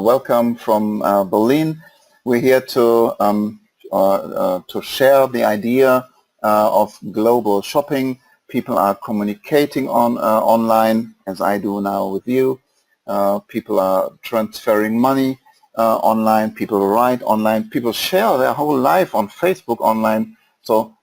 welcome from Berlin. We're here to share the idea of global shopping. People are communicating online, as I do now with you. People are transferring money online. People write online. People share their whole life on Facebook online. So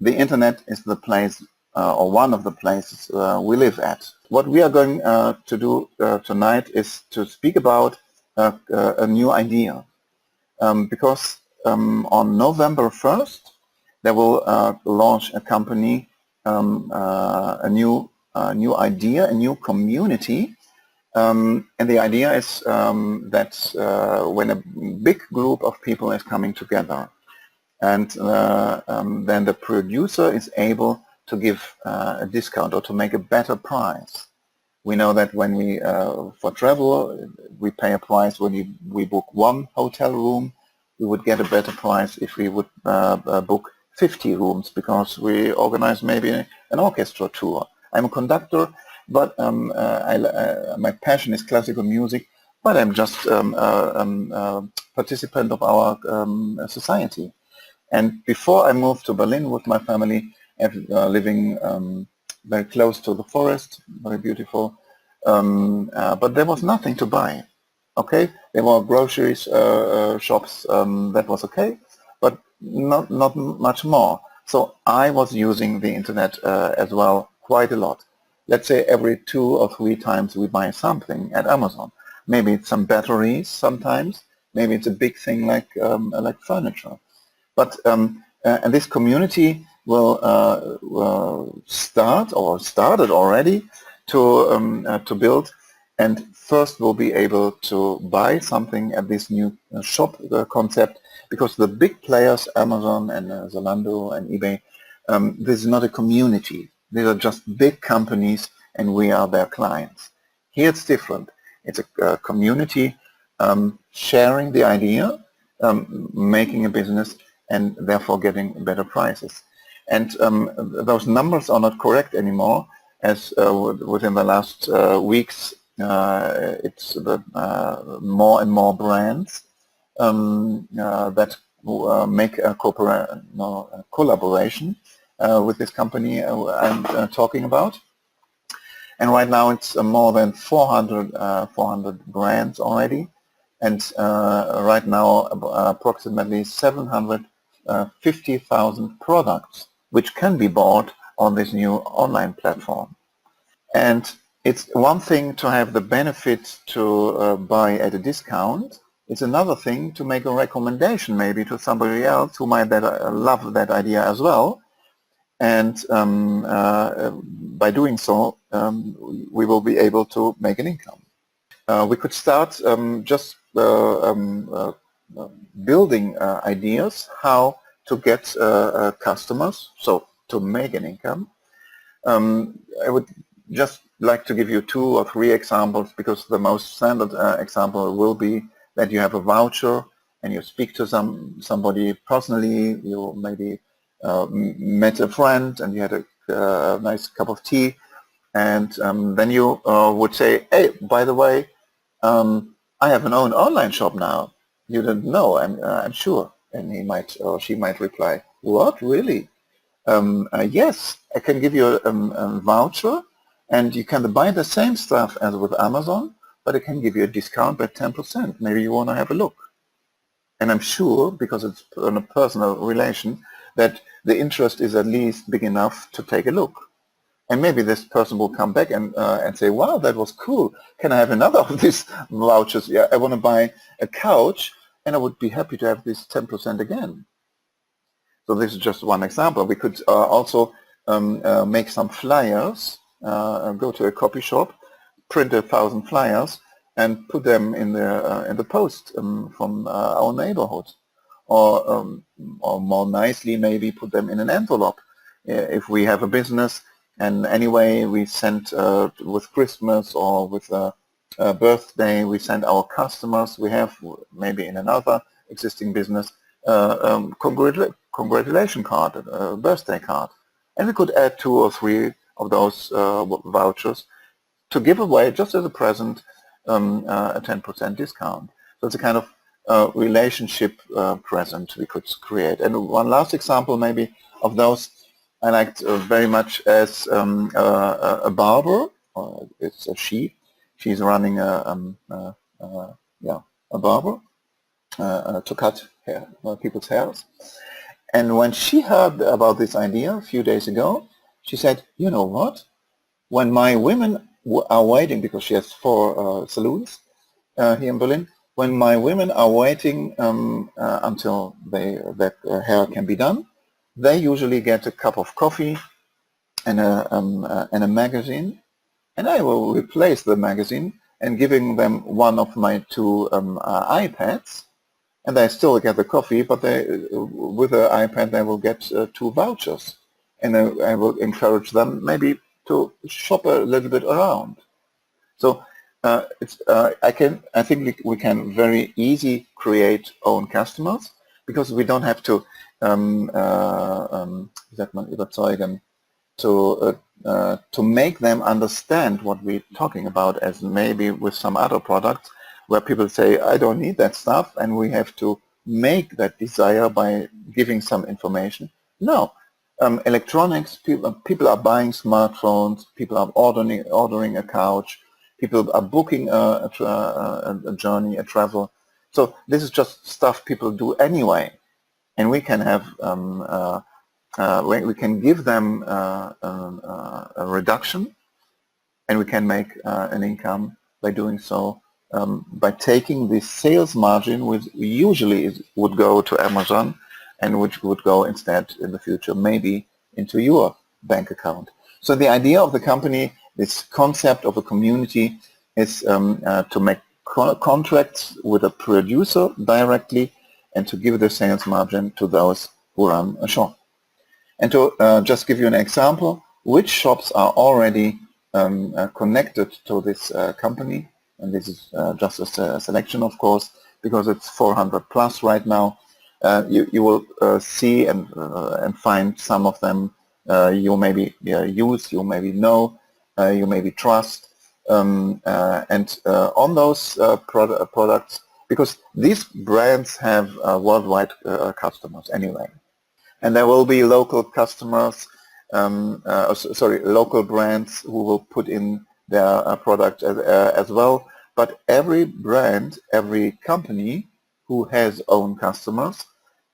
the internet is the place, or one of the places we live at. What we are going to do tonight is to speak about a new idea, because on November 1st they will launch a company, a new idea, a new community, and the idea is that when a big group of people is coming together, and then the producer is able to give a discount or to make a better price. We know that when we, for travel, we pay a price when we book one hotel room. We would get a better price if we would book 50 rooms, because we organize maybe an orchestra tour. I'm a conductor, but my passion is classical music, but I'm just a participant of our society. And before I moved to Berlin with my family, living very close to the forest, very beautiful, but there was nothing to buy. Okay, there were groceries, shops, that was okay, but not much more. So I was using the internet as well quite a lot. Let's say every 2 or 3 times we buy something at Amazon. Maybe it's some batteries sometimes, maybe it's a big thing like furniture. But and this community will start, or started already, to build, and first we'll be able to buy something at this new shop concept, because the big players, Amazon and Zalando and eBay, this is not a community. These are just big companies, and we are their clients. Here it's different. It's a community sharing the idea, making a business, and therefore getting better prices. And those numbers are not correct anymore, as within the last weeks it's more and more brands that make a collaboration with this company I'm talking about. And right now it's more than 400 brands already, and right now approximately 750,000 products which can be bought on this new online platform. And it's one thing to have the benefit to buy at a discount. It's another thing to make a recommendation maybe to somebody else who might love that idea as well. And by doing so, we will be able to make an income. We could start just building ideas how to get customers, so to make an income. I would just like to give you 2 or 3 examples, because the most standard example will be that you have a voucher and you speak to somebody personally. You maybe met a friend and you had a nice cup of tea, and then you would say, hey, by the way, I have an own online shop now. You didn't know, I'm sure. And he might, or she might reply, what, really? Yes, I can give you a voucher, and you can buy the same stuff as with Amazon, but I can give you a discount by 10%. Maybe you want to have a look. And I'm sure, because it's on a personal relation, that the interest is at least big enough to take a look. And maybe this person will come back and say, wow, that was cool. Can I have another of these vouchers? Yeah, I want to buy a couch, and I would be happy to have this 10% again. So this is just one example. We could also make some flyers, go to a copy shop, print 1,000 flyers, and put them in the post from our neighborhood. Or more nicely, maybe put them in an envelope. If we have a business, and anyway we send with Christmas or with a birthday, we send our customers, we have maybe in another existing business congratulation card, a birthday card, and we could add 2 or 3 of those vouchers to give away just as a present a 10% discount. So it's a kind of relationship present we could create. And one last example maybe of those I liked very much as a barber. It's a she. She's running a barber to cut hair, people's hairs. And when she heard about this idea a few days ago, she said, you know what? When my women are waiting, because she has 4 saloons here in Berlin, when my women are waiting until that hair can be done, they usually get a cup of coffee and a magazine, and I will replace the magazine and giving them one of my 2 iPads, and they still get the coffee, but they, with the iPad they will get 2 vouchers, and I will encourage them maybe to shop a little bit around. So I think we can very easy create own customers, because we don't have to wie sagt man, überzeugen, to make them understand what we're talking about, as maybe with some other products where people say, I don't need that stuff, and we have to make that desire by giving some information. No. Electronics, people are buying smartphones, people are ordering a couch, people are booking a journey, a travel. So this is just stuff people do anyway. And we can have, we can give them a reduction, and we can make an income by doing so, by taking the sales margin, which usually would go to Amazon, and which would go instead in the future maybe into your bank account. So the idea of the company, this concept of a community, is to make contracts with a producer directly, and to give the sales margin to those who run a shop. And to just give you an example, which shops are already connected to this company, and this is just a selection, of course, because it's 400 plus right now. You will see and find some of them you maybe use, you maybe know, you maybe trust, and on those products, because these brands have worldwide customers anyway. And there will be local customers, local brands who will put in their product as well. But every brand, every company who has own customers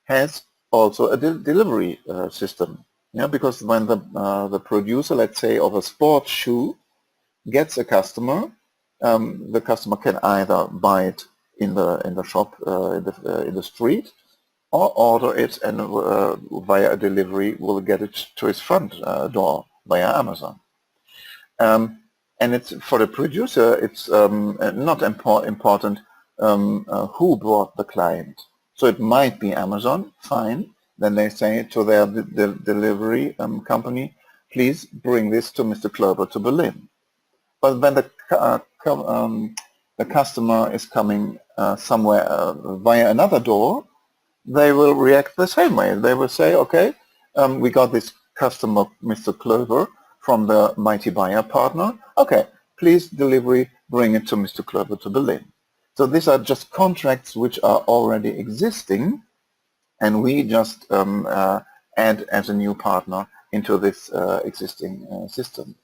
has also a delivery system. Yeah, because when the producer, let's say, of a sports shoe gets a customer, the customer can either buy it in the shop in the street, or order it and via a delivery will get it to his front door via Amazon. And it's for the producer, it's not important who brought the client. So it might be Amazon, fine. Then they say to their delivery company, please bring this to Mr. Klober to Berlin. But when the customer is coming somewhere via another door, they will react the same way. They will say, okay, we got this customer, Mr. Klober, from the mighty buyer partner. Okay, please delivery, bring it to Mr. Klober to Berlin. So these are just contracts which are already existing, and we just add as a new partner into this existing system.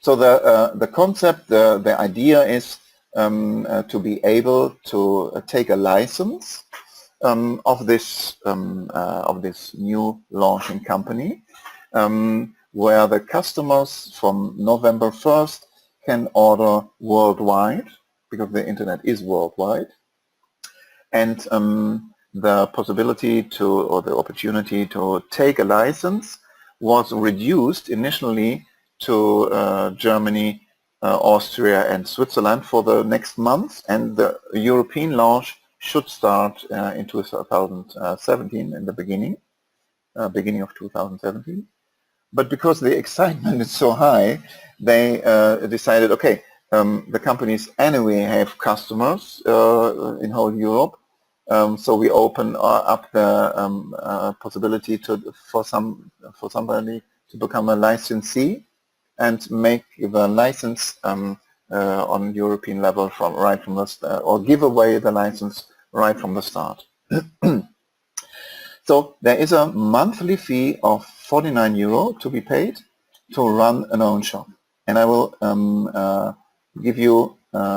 So the concept, the idea is to be able to take a license of this new launching company, where the customers from November 1st can order worldwide, because the internet is worldwide, and the possibility to, or the opportunity to take a license was reduced initially to Germany, Austria and Switzerland for the next month, and the European launch should start in 2017, in the beginning of 2017. But because the excitement is so high, they decided, okay, the companies anyway have customers in whole Europe, so we open up the possibility for somebody to become a licensee and make the license on European level right from the start, or give away the license right from the start. So there is a monthly fee of 49 euro to be paid to run an own shop, and I will give you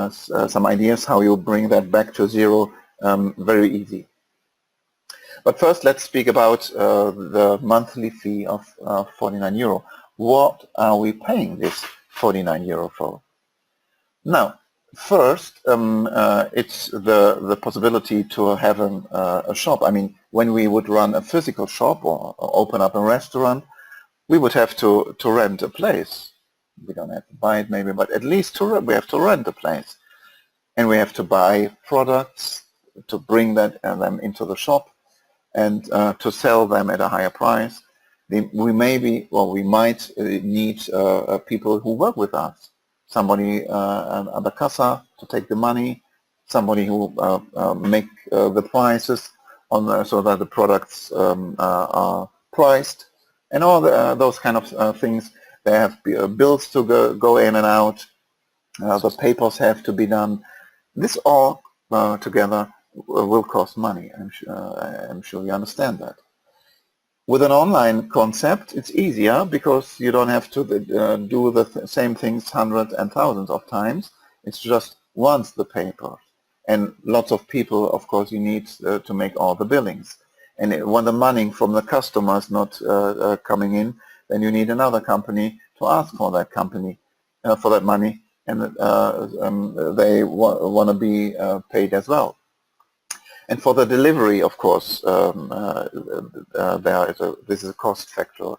some ideas how you bring that back to zero very easy. But first, let's speak about the monthly fee of 49 euro. What are we paying this 49 euro for? Now, first, it's the possibility to have a shop. I mean, when we would run a physical shop or open up a restaurant, we would have to rent a place. We don't have to buy it maybe, but at least we have to rent a place. And we have to buy products to bring them into the shop and to sell them at a higher price. We might need people who work with us. Somebody at the casa to take the money, somebody who make the prices so that the products are priced, and all those kind of things. They have bills to go in and out. The papers have to be done. This all together will cost money. I'm sure you understand that. With an online concept, it's easier because you don't have to do the same things hundreds and thousands of times. It's just once the paper. And lots of people, of course, you need to make all the billings. And when the money from the customer is not coming in, then you need another company to ask for that for that money, and they want to be paid as well. And for the delivery, of course, this is a cost factor.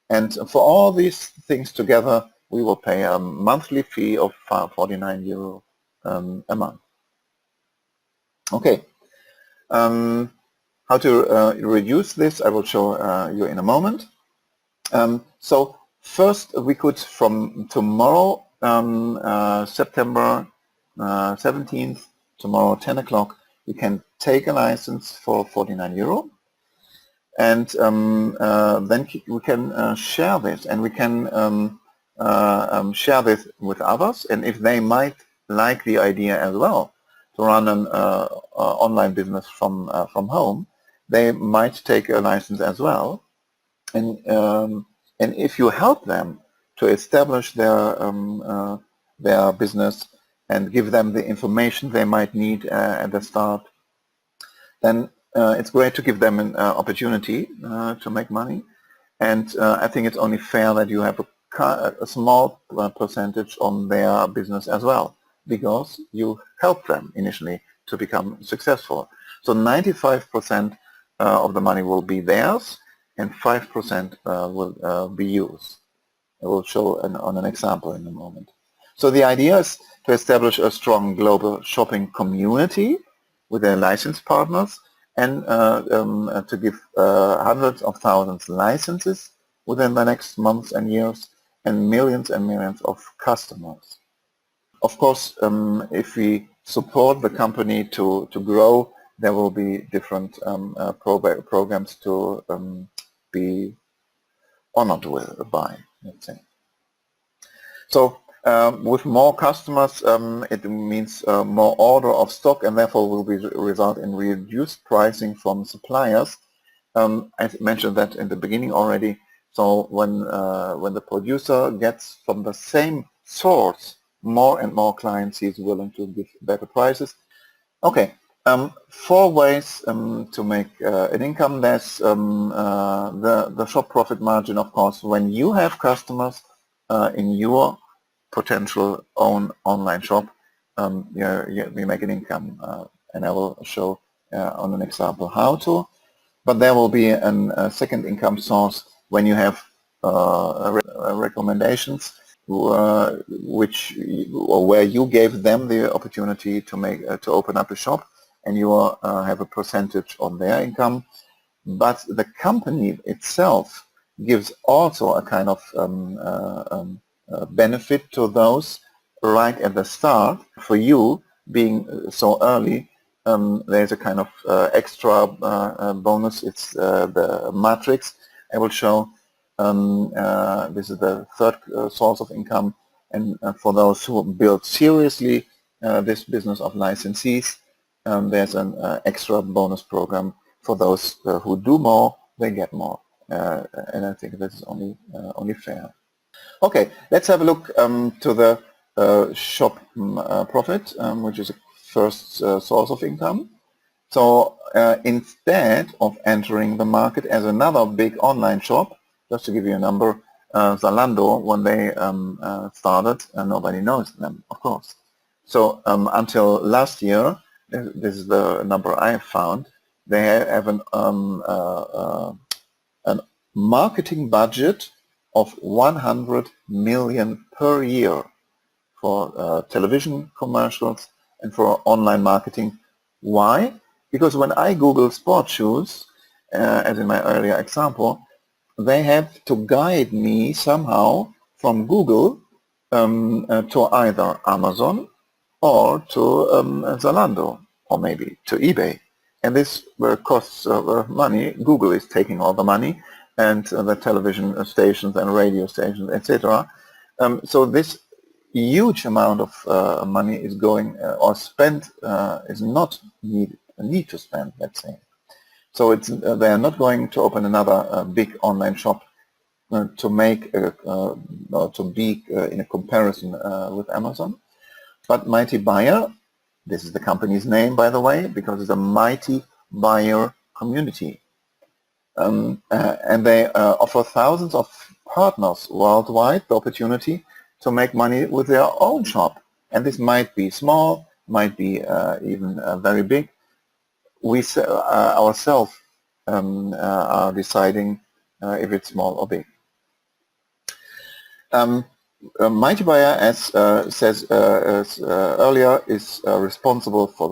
And for all these things together, we will pay a monthly fee of 49 euro a month. Okay. How to reduce this, I will show you in a moment. So first, we could, from tomorrow, September 17th, tomorrow 10 o'clock, we can take a license for 49 euro, and then we can share this, and we can share this with others, and if they might like the idea as well to run an online business from home, they might take a license as well, and if you help them to establish their business and give them the information they might need at the start, then it's great to give them an opportunity to make money. And I think it's only fair that you have a small percentage on their business as well, because you help them initially to become successful. So 95% of the money will be theirs, and 5% will be yours. I will show on an example in a moment. So the idea is to establish a strong global shopping community with their license partners, and to give hundreds of thousands licenses within the next months and years, and millions of customers. Of course, if we support the company to grow, there will be different programs to be honored by, let's say. So with more customers, it means more order of stock, and therefore will result in reduced pricing from suppliers. I mentioned that in the beginning already. So when the producer gets from the same source more and more clients, he's willing to give better prices. Okay, 4 ways to make an income. There's the shop profit margin, of course, when you have customers in your potential own online shop, we make an income, and I will show on an example how to. But there will be a second income source when you have recommendations, where you gave them the opportunity to open up a shop, and you have a percentage on their income. But the company itself gives also a kind of benefit to those right at the start. For you being so early, there's a kind of extra bonus. It's the matrix. I will show. This is the third source of income. And for those who build seriously this business of licensees, there's an extra bonus program. For those who do more, they get more. And I think this is only fair. Okay, let's have a look to the shop profit, which is a first source of income. So instead of entering the market as another big online shop, just to give you a number, Zalando, when they started, nobody knows them, of course. So until last year, this is the number I have found, they have a marketing budget of 100 million per year for television commercials and for online marketing. Why? Because when I Google sport shoes, as in my earlier example, they have to guide me somehow from Google to either Amazon or to Zalando, or maybe to eBay. And this costs money. Google is taking all the money, and the television stations and radio stations, etc. So this huge amount of money is going or spent is not need to spend, let's say. So it's they are not going to open another big online shop to make or to be in a comparison with Amazon. But Mighty Buyer, this is the company's name, by the way, because it's a Mighty Buyer community. And they offer thousands of partners worldwide the opportunity to make money with their own shop. And this might be small, might be even very big. We ourselves are deciding if it's small or big. Mighty Buyer, as says earlier, is responsible for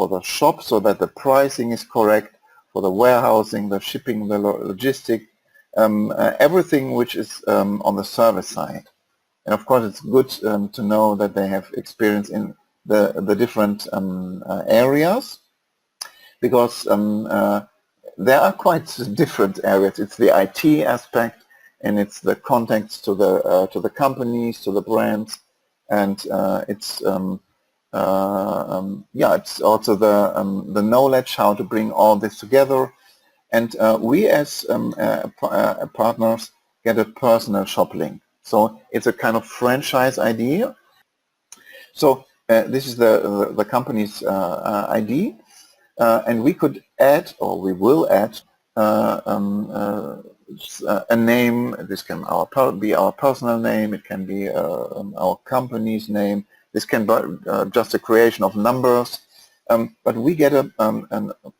the shop, so that the pricing is correct, for the warehousing, the shipping, the logistic, everything which is on the service side. And of course, it's good to know that they have experience in the different areas, because there are quite different areas. It's the IT aspect, and it's the contacts to the companies, to the brands, and it's it's also the knowledge how to bring all this together. And we as partners get a personal shop link. So it's a kind of franchise idea. So this is the company's ID, and we could add, or we will add, a name. This can be our personal name. It can be our company's name. This can be just a creation of numbers. But we get a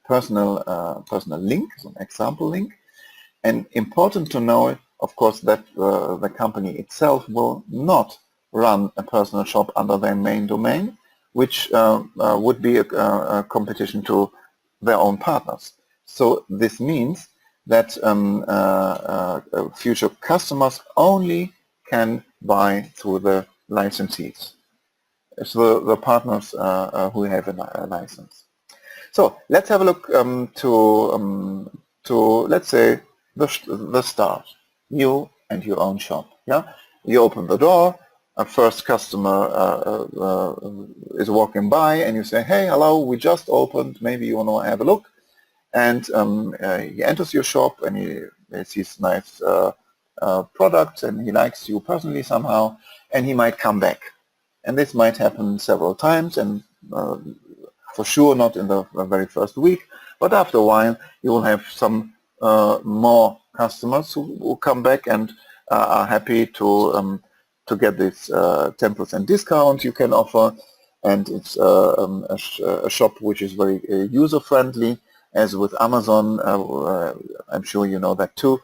personal link, an example link. And important to know, of course, that the company itself will not run a personal shop under their main domain, which would be a competition to their own partners. So this means that future customers only can buy through the licensees, so the partners who have a license. So let's have a look to let's say the start. You and your own shop. Yeah, you open the door. A first customer is walking by, and you say, "Hey, hello, we just opened. Maybe you want to have a look." And he enters your shop, and he sees nice products, and he likes you personally somehow, and he might come back. And this might happen several times, and for sure not in the very first week, but after a while you will have some more customers who come back and are happy to get this 10% discount you can offer, and it's a shop which is very user-friendly. As with Amazon, I'm sure you know that too.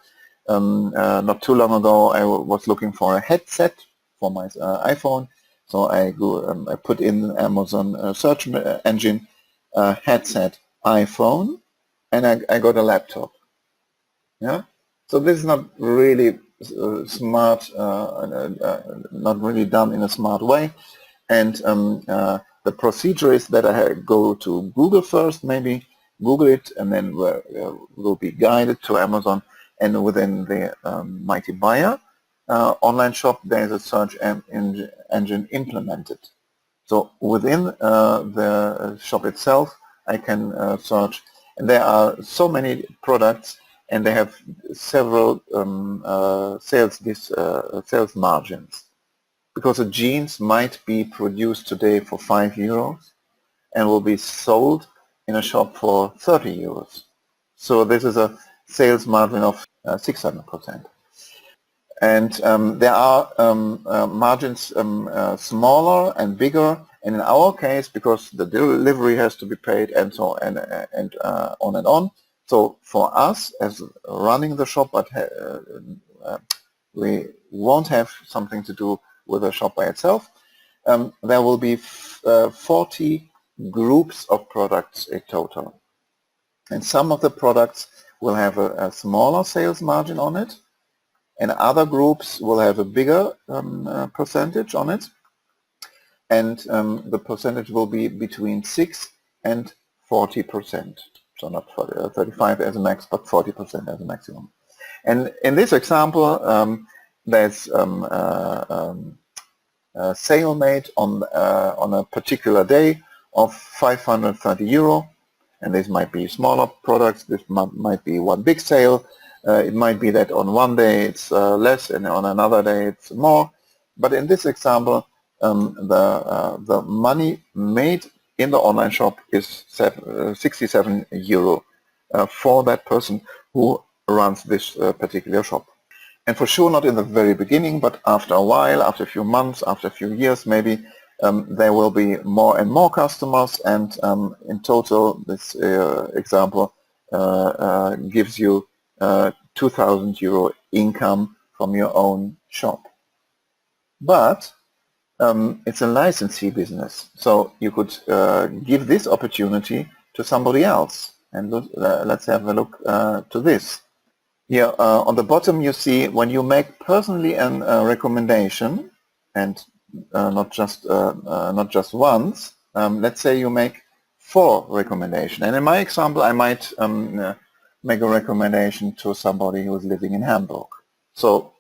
Not too long ago, I was looking for a headset for my iPhone, so I put in Amazon search engine headset iPhone, and I got a laptop. Yeah, so this is not really smart, not really done in a smart way, and the procedure is that I go to Google first, maybe. Google it, and then will be guided to Amazon, and within the Mighty Buyer online shop, there is a search engine implemented. So within the shop itself, I can search, and there are so many products, and they have several sales margins. Because the jeans might be produced today for €5 and will be sold in a shop for €30. So this is a sales margin of 600%. And there are margins smaller and bigger, and in our case, because the delivery has to be paid and so on and on. So for us, as running the shop, but we won't have something to do with the shop by itself. There will be 40 groups of products in total. And some of the products will have a smaller sales margin on it, and other groups will have a bigger percentage on it, and the percentage will be between 6 and 40%. So not 35 as a max, but 40% as a maximum. And in this example, there's a sale made on a particular day of €530, and this might be smaller products. This might be one big sale. It might be that on one day it's less and on another day it's more. But in this example, the money made in the online shop is €67 for that person who runs this particular shop. And for sure not in the very beginning, but after a while, after a few months, after a few years maybe, there will be more and more customers, and in total this example gives you €2,000 income from your own shop. But it's a licensee business, so you could give this opportunity to somebody else. And let's have a look to this. Here on the bottom you see when you make personally a recommendation, and not just once. Let's say you make 4 recommendations, and in my example I might make a recommendation to somebody who is living in Hamburg. So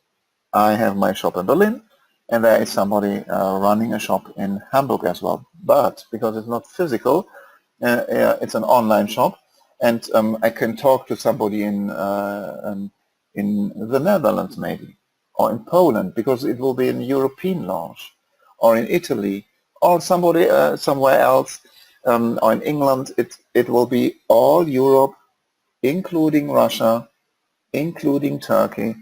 I have my shop in Berlin, and there is somebody running a shop in Hamburg as well. But because it's not physical, it's an online shop, and I can talk to somebody in the Netherlands maybe, or in Poland, because it will be a European launch, or in Italy, or somebody somewhere else, or in England. It will be all Europe, including Russia, including Turkey.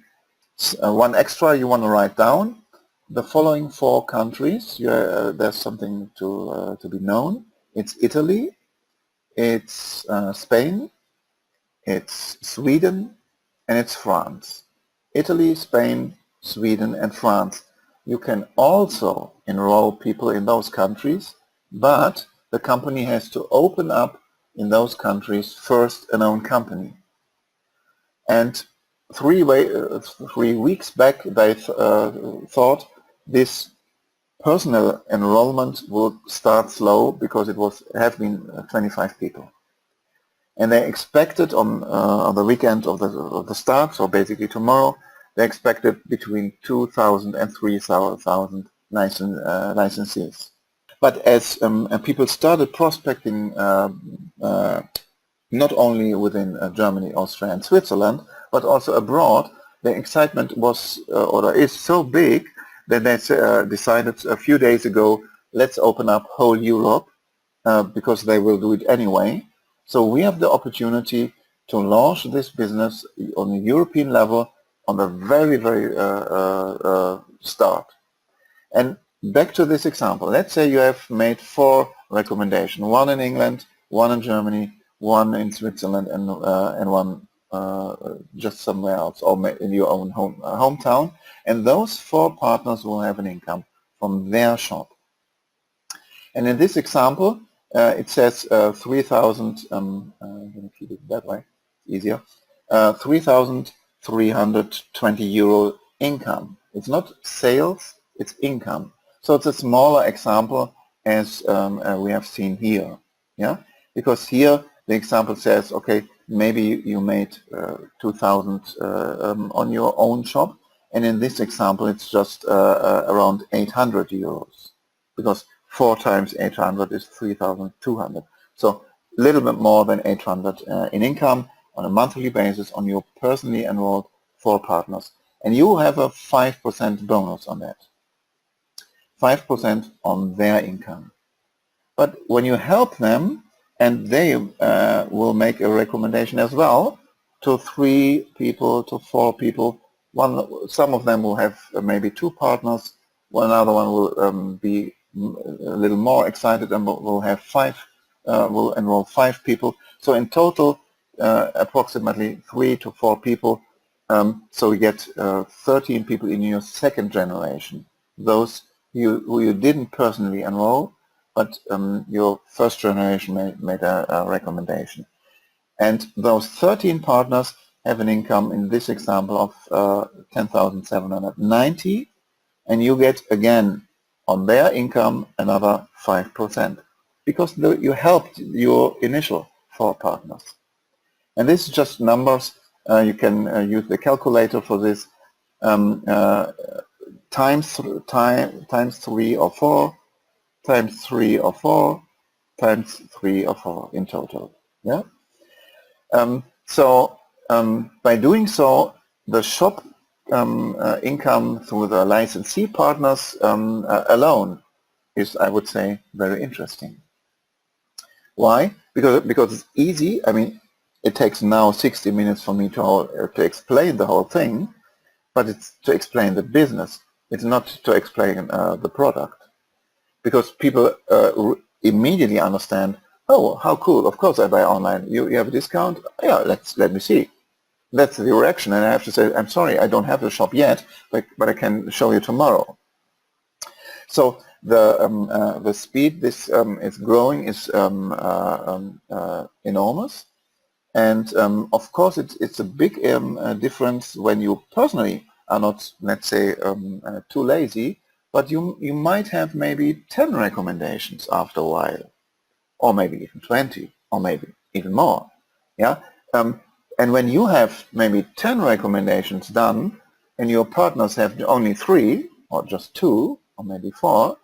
One extra you want to write down: the following 4 countries. There's something to be known. It's Italy, it's Spain, it's Sweden, and it's France. Italy, Spain, Sweden, and France. You can also enroll people in those countries, but the company has to open up in those countries first an own company. And 3 weeks back they thought this personal enrollment will start slow because it have been 25 people. And they expected on the weekend of the start, so basically tomorrow, they expected between 2,000 and 3,000 licensees. But as people started prospecting not only within Germany, Austria and Switzerland, but also abroad, the excitement was or is so big that they decided a few days ago, let's open up whole Europe, because they will do it anyway. So we have the opportunity to launch this business on a European level on the very, very start. And back to this example, let's say you have made 4 recommendations, 1 in England, 1 in Germany, 1 in Switzerland, and 1 just somewhere else, or in your own hometown. And those 4 partners will have an income from their shop. And in this example, it says 3,000, I'm going to keep it that way, easier, €3,320 income. It's not sales, it's income. So it's a smaller example as we have seen here, yeah? Because here the example says, okay, maybe you made 2,000 on your own shop, and in this example it's just around 800 euros, because 4 times 800 is 3,200. So a little bit more than 800 in income on a monthly basis on your personally enrolled 4 partners. And you have a 5% bonus on that. 5% on their income. But when you help them, and they will make a recommendation as well to 3 people, to 4 people, some of them will have maybe 2 partners, one other one will be a little more excited and will have 5, will enroll 5 people. So in total, approximately 3 to 4 people. So you get 13 people in your second generation, those who you didn't personally enroll, but your first generation made a recommendation. And those 13 partners have an income in this example of 10,790, and you get again on their income another 5%, because you helped your initial 4 partners. And this is just numbers. You can use the calculator for this. Times 3 or 4, times 3 or 4, times 3 or 4 in total. Yeah. By doing so, the shop income through the licensee partners alone is, I would say, very interesting. Why? Because it's easy. I mean, it takes now 60 minutes for me to explain the whole thing, but it's to explain the business. It's not to explain the product, because people immediately understand, oh, how cool, of course I buy online. You have a discount? Yeah, let me see. That's the reaction, and I have to say, I'm sorry, I don't have the shop yet, but I can show you tomorrow. So the speed this is growing is enormous, and of course it's a big difference when you personally are not, let's say, too lazy, but you might have maybe 10 recommendations after a while, or maybe even 20, or maybe even more. Yeah. And when you have maybe 10 recommendations done, and your partners have only 3, or just 2, or maybe 4,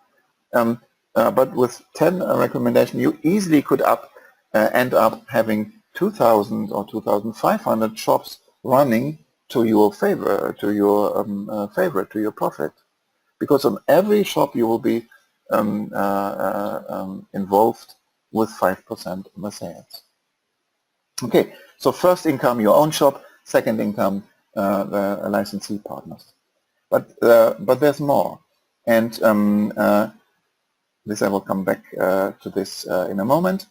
but with 10 recommendations, you easily could end up having 2,000 or 2,500 shops running to your favor, to your profit, because on every shop you will be involved with 5% of the sales. Okay, so first income, your own shop; second income, the licensee partners. But there's more, and this I will come back to this in a moment,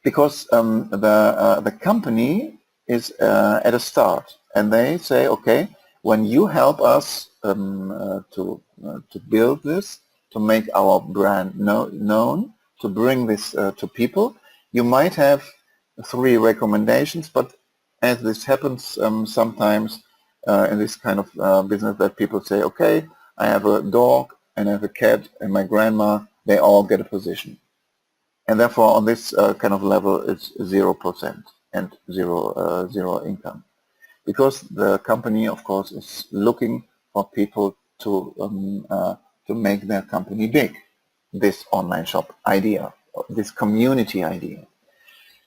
because the company is at a start, and they say, okay, when you help us to build this, to make our brand known, to bring this to people, you might have 3 recommendations, but as this happens sometimes in this kind of business, that people say, okay, I have a dog and I have a cat and my grandma, they all get a position. And therefore on this kind of level it's 0% and zero income. Because the company, of course, is looking for people to make their company big. This online shop idea, this community idea.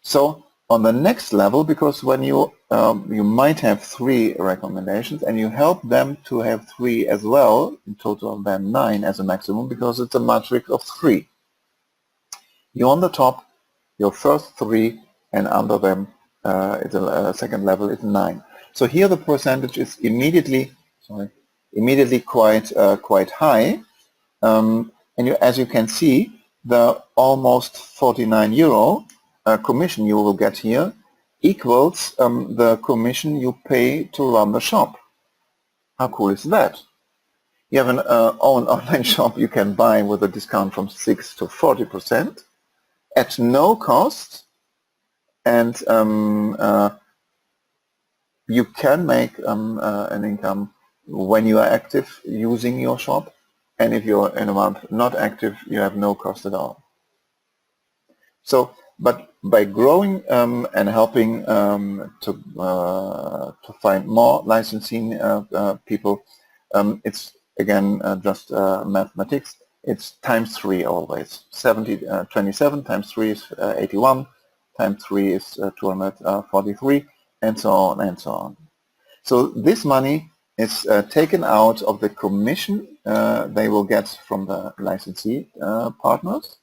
So on the next level, because when you might have 3 recommendations and you help them to have 3 as well, in total then 9 as a maximum, because it's a matrix of 3. You're on the top, your first 3, and under them it's a second level is 9. So here the percentage is immediately quite high, and as you can see, the almost 49 euro commission you will get here equals the commission you pay to run the shop. How cool is that? You have an own online shop you can buy with a discount from 6 to 40% at no cost, and you can make an income when you are active using your shop, and if you're in a month not active, you have no cost at all. So But by growing and helping to find more licensing people, it's again just mathematics. It's times 3 always. 27 times 3 is 81, times 3 is 243, and so on and so on. So this money is taken out of the commission they will get from the licensee partners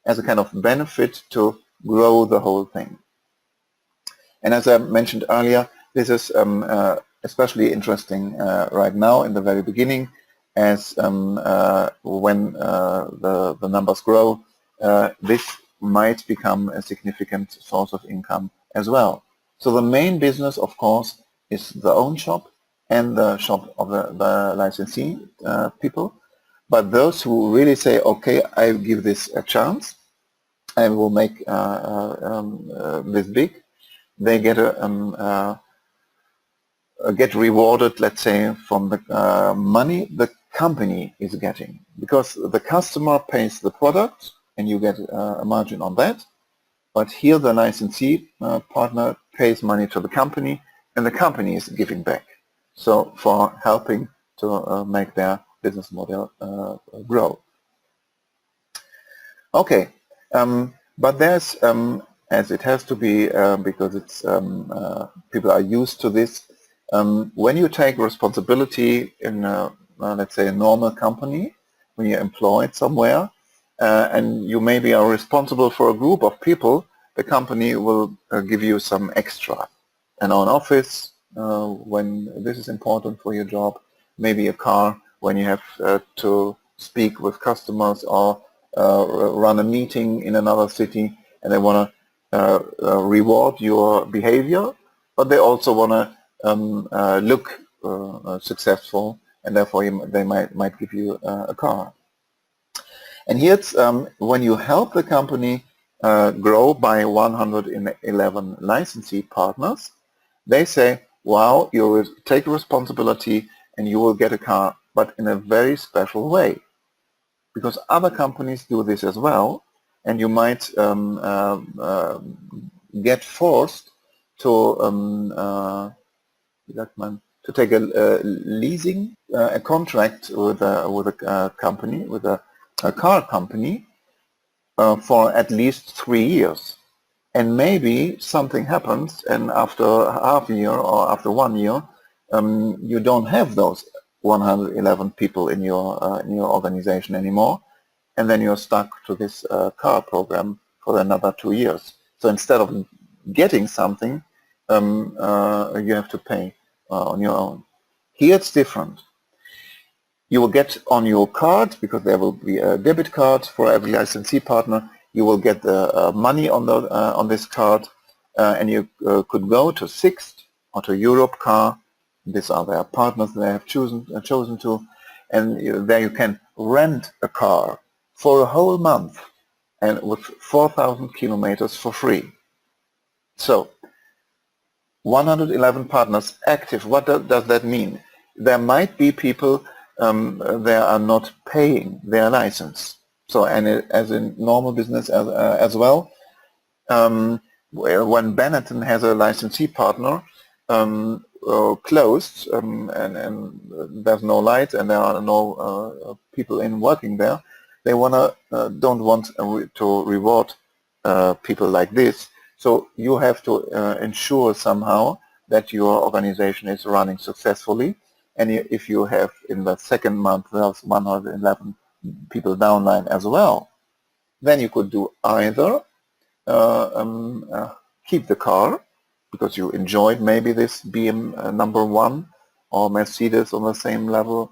as a kind of benefit to grow the whole thing. And as I mentioned earlier, this is especially interesting right now in the very beginning, as when the numbers grow, this might become a significant source of income as well. So the main business, of course, is the own shop and the shop of the licensee people. But those who really say, okay, I give this a chance, I will make this big, they get get rewarded, let's say, from the money the company is getting, because the customer pays the product and you get a margin on that. But here the licensee partner pays money to the company and the company is giving back. So for helping to make their business model grow. Okay, but there's, as it has to be, because it's people are used to this, when you take responsibility in, let's say, a normal company, when you're employed somewhere, and you maybe are responsible for a group of people, the company will give you some extra. An own office, when this is important for your job, maybe a car when you have to speak with customers or run a meeting in another city, and they want to reward your behavior, but they also want to look successful, and therefore they might give you a car. And here it's when you help the company grow by 111 licensee partners, they say, wow, you will take responsibility and you will get a car, but in a very special way. Because other companies do this as well, and you might get forced to take a leasing, a contract with a company, with a car company, for at least 3 years. And maybe something happens, and after half a year or after 1 year, you don't have those 111 people in your organization anymore, and then you're stuck to this car program for another 2 years. So instead of getting something, you have to pay on your own. Here it's different. You will get on your card, because there will be a debit card for every licensee partner. You will get the money on this card, and you could go to Sixt or to Europe Car. These are their partners they have chosen to, and there you can rent a car for a whole month and with 4,000 kilometers for free. So 111 partners active. What does that mean? There might be people they are not paying their license. So, and as in normal business as well, when Benetton has a licensee partner closed, and there's no light and there are no people in working there, they don't want to reward people like this. So you have to ensure somehow that your organization is running successfully. And if you have in the second month there's 111 people downline as well, then you could do either keep the car because you enjoyed maybe this BM number 1 or Mercedes on the same level.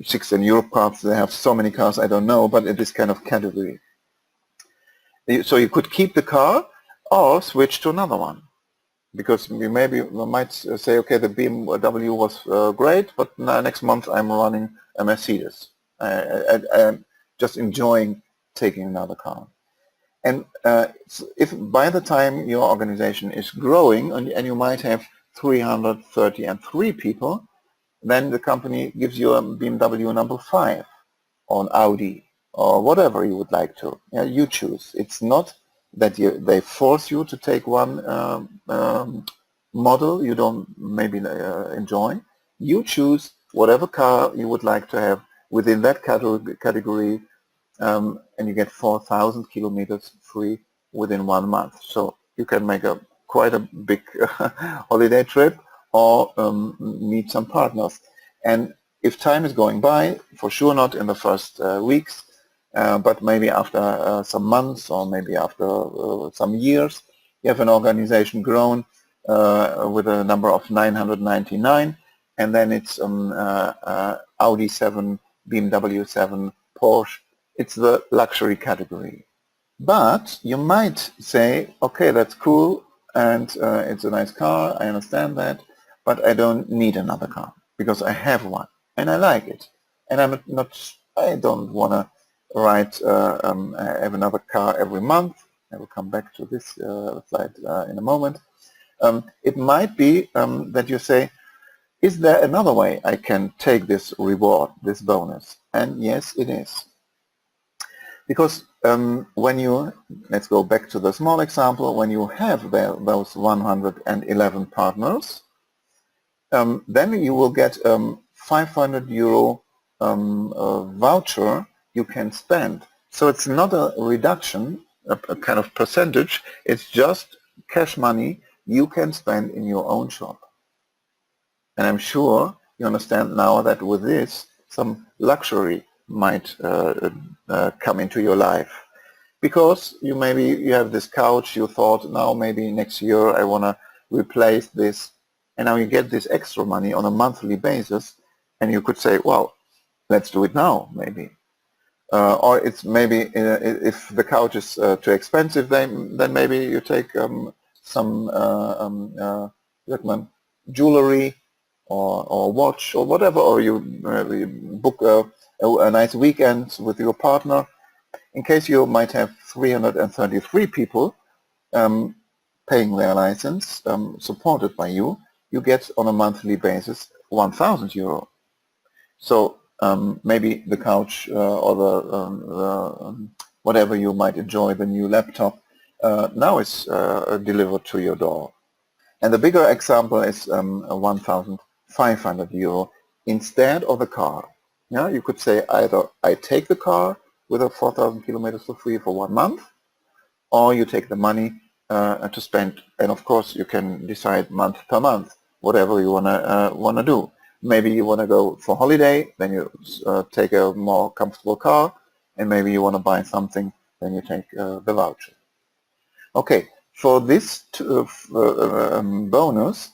Sixt and Europe cars, they have so many cars, I don't know, but in this kind of category. So you could keep the car or switch to another one. Because we might say, okay, the BMW was great, but next month I'm running a Mercedes. I'm just enjoying taking another car. And if by the time your organization is growing and you might have 333 people, then the company gives you a BMW number 5 or an Audi or whatever you would like to. Yeah, you choose. It's not that they force you to take one model you don't maybe enjoy. You choose whatever car you would like to have within that category, and you get 4,000 kilometers free within 1 month. So you can make quite a big holiday trip, or meet some partners. And if time is going by, for sure not in the first weeks, but maybe after some months, or maybe after some years, you have an organization grown with a number of 999, and then it's Audi 7, BMW 7, Porsche. It's the luxury category. But you might say, okay, that's cool, and it's a nice car, I understand that, but I don't need another car because I have one and I like it, and I don't want to have another car every month. I will come back to this slide in a moment. It might be that you say, is there another way I can take this reward, this bonus? And yes, it is. Because when you, let's go back to the small example, when you have those 111 partners, then you will get €500 voucher you can spend. So it's not a reduction, a kind of percentage, it's just cash money you can spend in your own shop. And I'm sure you understand now that with this, some luxury might come into your life. Because you have this couch, you thought, now maybe next year I want to replace this, and now you get this extra money on a monthly basis, and you could say, well, let's do it now, maybe. Or it's maybe, if the couch is too expensive, then maybe you take some jewelry, or watch, or whatever, or you book a nice weekend with your partner. In case you might have 333 people paying their license, supported by you, you get on a monthly basis €1,000. So maybe the couch or the whatever you might enjoy, the new laptop, now is delivered to your door. And the bigger example is €1,500 instead of the car. Yeah, you could say either I take the car with a 4,000 kilometers for free for 1 month, or you take the money to spend, and of course you can decide month per month, whatever you wanna do. Maybe you wanna go for holiday, then you take a more comfortable car, and maybe you wanna buy something, then you take the voucher. Okay, for this bonus,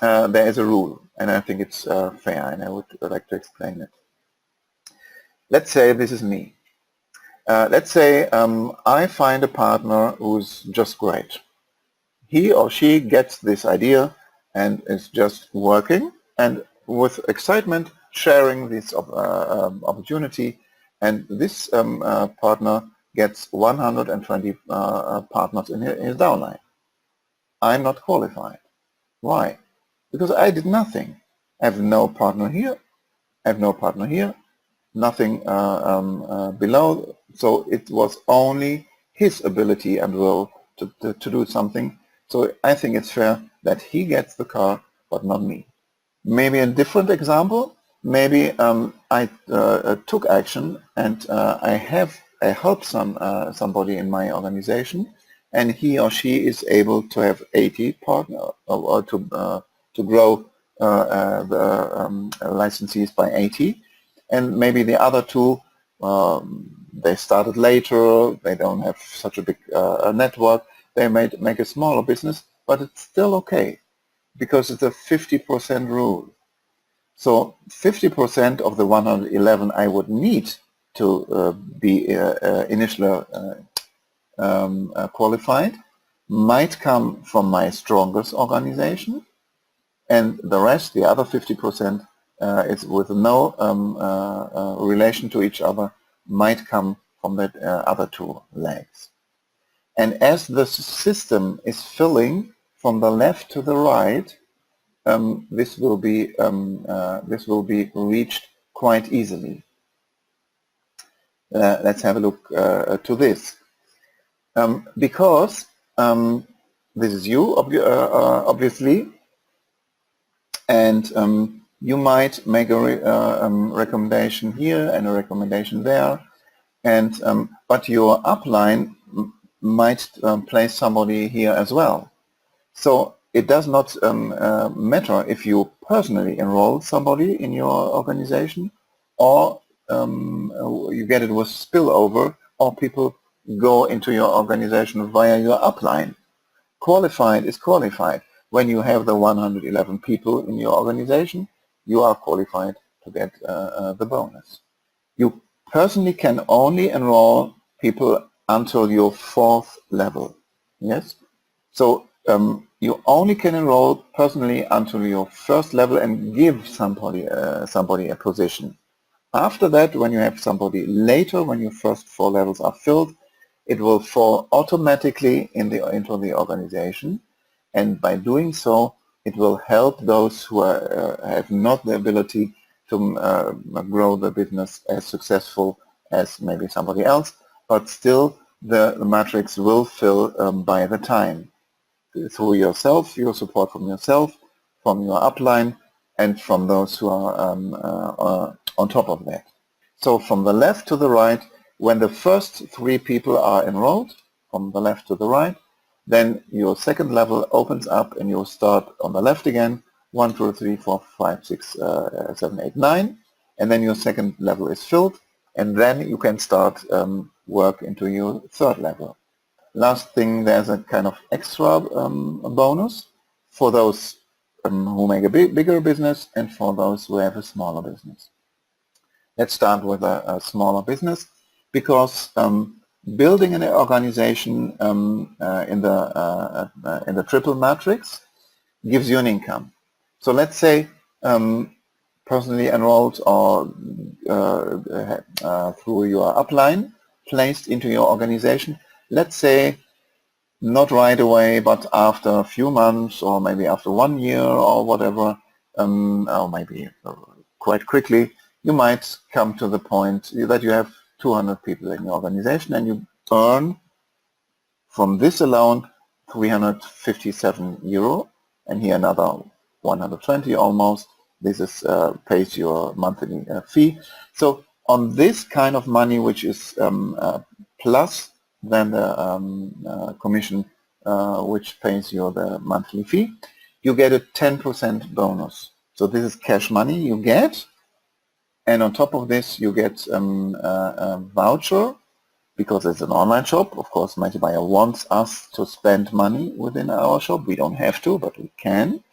there is a rule, and I think it's fair, and I would like to explain it. Let's say this is me. Let's say I find a partner who's just great. He or she gets this idea and is just working, and with excitement sharing this opportunity, and this partner gets 120 partners in his downline. I'm not qualified. Why? Because I did nothing. I have no partner here, I have no partner here, nothing below, so it was only his ability and will to do something. So I think it's fair that he gets the car, but not me. Maybe a different example, maybe I took action, and I help somebody in my organization, and he or she is able to have 80 partners, or to grow the licensees by 80. And maybe the other two, they started later, they don't have such a big network, they might make a smaller business, but it's still okay, because it's a 50% rule. So 50% of the 111 I would need to be initially qualified might come from my strongest organization, and the rest, the other 50%, is with no relation to each other, might come from the other two legs. And as the system is filling from the left to the right, this will be reached quite easily. let's have a look to this. Because this is you, obviously, and you might make a recommendation here and a recommendation there, and but your upline might place somebody here as well. So it does not matter if you personally enroll somebody in your organization, or you get it with spillover, or people go into your organization via your upline. Qualified is qualified. When you have the 111 people in your organization, you are qualified to get the bonus. You personally can only enroll people until your 4th level. Yes? So you only can enroll personally until your 1st level and give somebody a position. After that, when you have somebody later, when your first 4 levels are filled, it will fall automatically into the organization, and by doing so, it will help those who have not the ability to grow the business as successful as maybe somebody else, but still the matrix will fill by the time. Through yourself, your support from yourself, from your upline, and from those who are on top of that. So from the left to the right, when the first 3 people are enrolled, from the left to the right, then your 2nd level opens up and you'll start on the left again, 1, 2, 3, 4, 5, 6, 7, 8, 9, and then your 2nd level is filled, and then you can start work into your 3rd level. Last thing, there's a kind of extra bonus for those who make a bigger business and for those who have a smaller business. Let's start with a smaller business, because building an organization in the triple matrix gives you an income. So let's say personally enrolled or through your upline placed into your organization. Let's say not right away, but after a few months, or maybe after 1 year or whatever, or maybe quite quickly, you might come to the point that you have 200 people in your organization, and you earn from this alone 357 euro, and here another 120 almost. This is pays your monthly fee. So on this kind of money, which is plus then the commission which pays you the monthly fee, you get a 10% bonus. So this is cash money you get, and on top of this you get a voucher, because it's an online shop. Of course, my buyer wants us to spend money within our shop. We don't have to, but we can.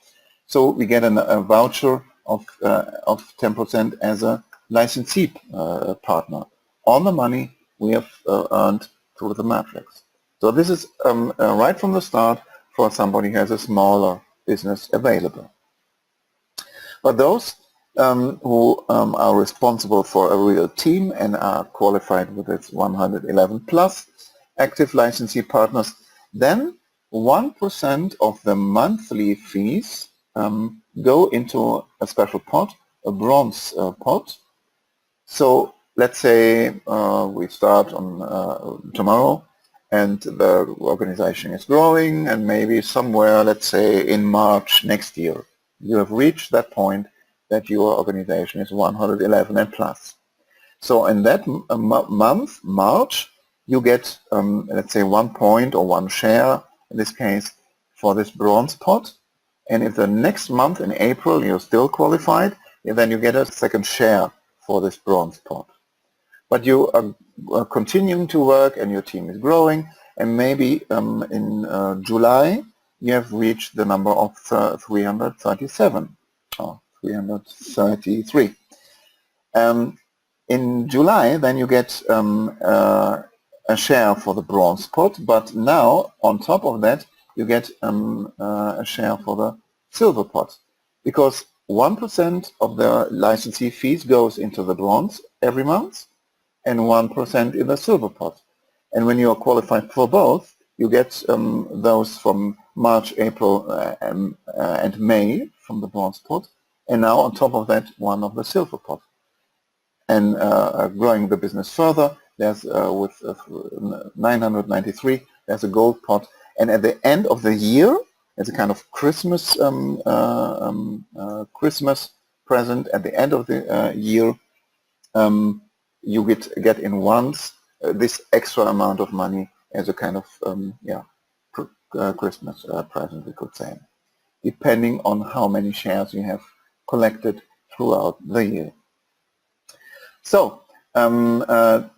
So we get a voucher of 10% as a licensee partner on the money we have earned through the matrix. So this is right from the start for somebody who has a smaller business available. But those who are responsible for a real team and are qualified with its 111 plus active licensee partners, then 1% of the monthly fees go into a special pot, a bronze pot. So let's say we start on tomorrow, and the organization is growing, and maybe somewhere, let's say in March next year, you have reached that point that your organization is 111 and plus. So in that month, March, you get, let's say, 1 point or 1 share, in this case, for this bronze pot. And if the next month, in April, you're still qualified, then you get a 2nd share for this bronze pot. But you are continuing to work, and your team is growing, and maybe in July, you have reached the number of 337 or 333. In July, then you get a share for the bronze pot, but now on top of that you get a share for the silver pot, because 1% of the licensee fees goes into the bronze every month and 1% in the silver pot. And when you are qualified for both, you get those from March, April and May from the bronze pot, and now on top of that, one of the silver pot. And growing the business further, there's with 993, there's a gold pot, and at the end of the year, as a kind of Christmas Christmas present, at the end of the year, you get in once this extra amount of money as a kind of Christmas present, we could say, depending on how many shares you have collected throughout the year. So, to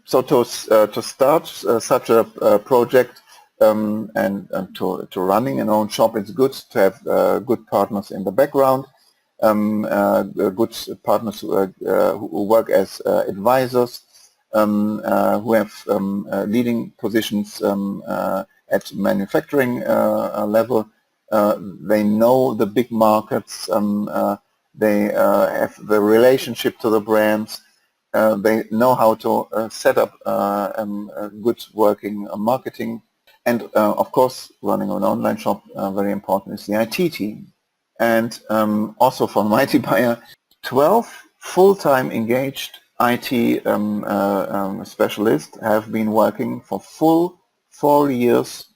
start such a project and to running an own shop, it's good to have good partners in the background, good partners who work as advisors, who have leading positions at manufacturing level. They know the big markets, they have the relationship to the brands, they know how to set up good working marketing, and of course running an online shop, very important is the IT team. And also for Mighty Buyer, 12 full-time engaged IT specialists have been working for full 4 years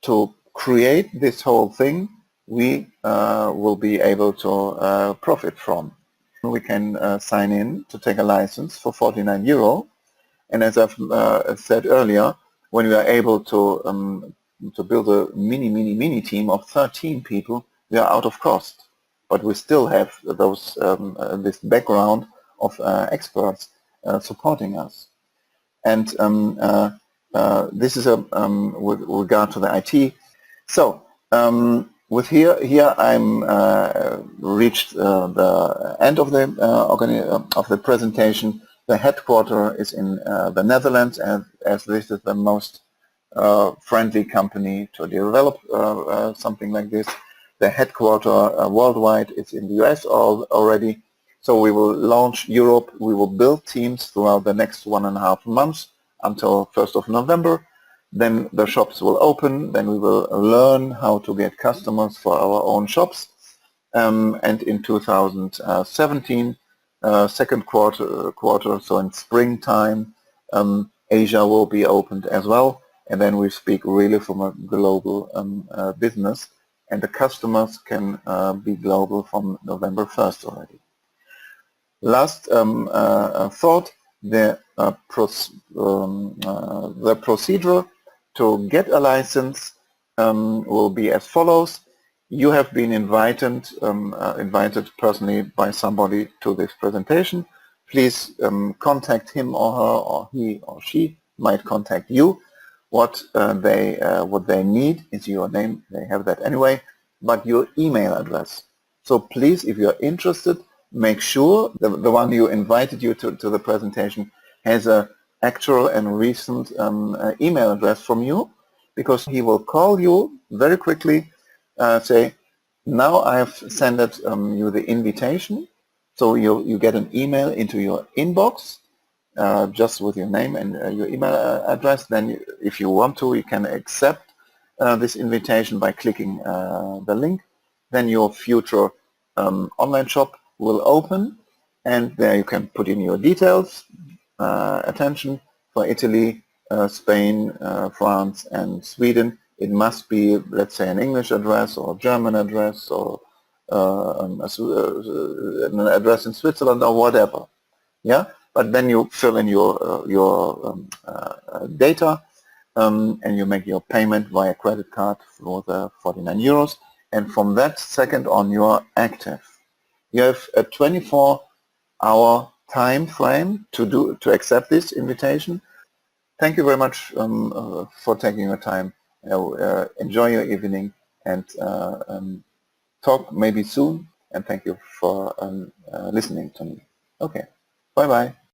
to create this whole thing we will be able to profit from. We can sign in to take a license for €49, and as I've said earlier, when we are able to build a mini team of 13 people, we are out of cost, but we still have those this background of experts supporting us. And this is with regard to the IT. So with here I'm reached the end of the presentation. The headquarters is in the Netherlands, and as this is the most friendly company to develop something like this. The headquarters worldwide is in the US already. So we will launch Europe. We will build teams throughout the next 1.5 months until 1st of November. Then the shops will open. Then we will learn how to get customers for our own shops. And in 2017, second quarter, so in springtime, Asia will be opened as well. And then we speak really from a global business. And the customers can be global from November 1st already. Last thought, the procedure to get a license will be as follows. You have been invited personally by somebody to this presentation. Please contact him or her, or he or she might contact you. What they need is your name. They have that anyway, but your email address. So please, if you're interested, make sure the one who invited you to the presentation has an actual and recent email address from you, because he will call you very quickly, say, now I have sent you the invitation, so you get an email into your inbox, just with your name and your email address. Then if you want to, you can accept this invitation by clicking the link. Then your future online shop will open, and there you can put in your details. Attention, for Italy, Spain, France and Sweden, it must be, let's say, an English address or German address, or an address in Switzerland or whatever. Yeah, but then you fill in your data, and you make your payment via credit card for the €49, and from that second on you are active. You have a 24-hour time frame to accept this invitation. Thank you very much for taking your time. Enjoy your evening, and talk maybe soon. And thank you for listening to me. Okay, bye bye.